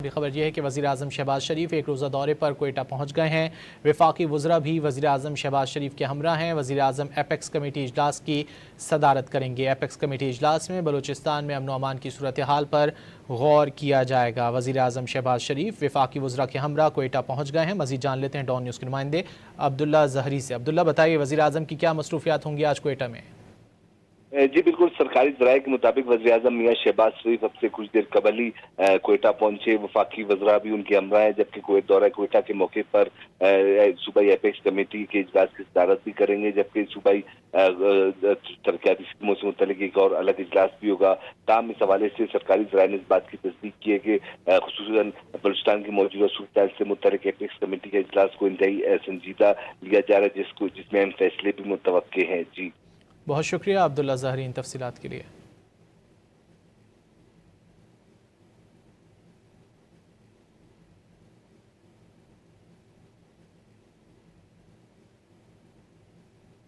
خبر یہ ہے کہ وزیراعظم شہباز شریف ایک روزہ دورے پر کوئٹہ پہنچ گئے ہیں۔ وفاقی وزراء بھی وزیراعظم شہباز شریف کے ہمراہ ہیں۔ وزیراعظم ایپیکس کمیٹی اجلاس کی صدارت کریں گے۔ ایپیکس کمیٹی اجلاس میں بلوچستان میں امن و امان کی صورتحال پر غور کیا جائے گا۔ وزیراعظم شہباز شریف وفاقی وزراء کے ہمراہ کوئٹہ پہنچ گئے ہیں۔ مزید جان لیتے ہیں ڈان نیوز کے نمائندے عبداللہ ظہری سے۔ عبداللہ بتائیے وزیراعظم کی کیا مصروفیات ہوں گی آج کوئٹہ میں؟ جی بالکل، سرکاری ذرائع کے مطابق وزیراعظم میاں شہباز شریف اب سے کچھ دیر قبل ہی کوئٹہ پہنچے۔ وفاقی وزراء بھی ان کے ہمراہ ہیں، جبکہ کوئٹہ دورہ کوئٹہ کے موقع پر صوبائی ایپیکس کمیٹی کے اجلاس کی صدارت بھی کریں گے، جبکہ صوبائی ترقیاتی اسکیموں سے متعلق ایک اور الگ اجلاس بھی ہوگا۔ تاہم اس حوالے سے سرکاری ذرائع نے اس بات کی تصدیق کی ہے کہ خصوصاً بلوچستان کی موجودہ صورتحال سے متعلق ایپیکس کمیٹی کے اجلاس کو انتہائی سنجیدہ لیا جا رہا ہے، جس میں اہم فیصلے بھی متوقع ہیں۔ جی بہت شکریہ عبداللہ ظہری ان تفصیلات کے لیے۔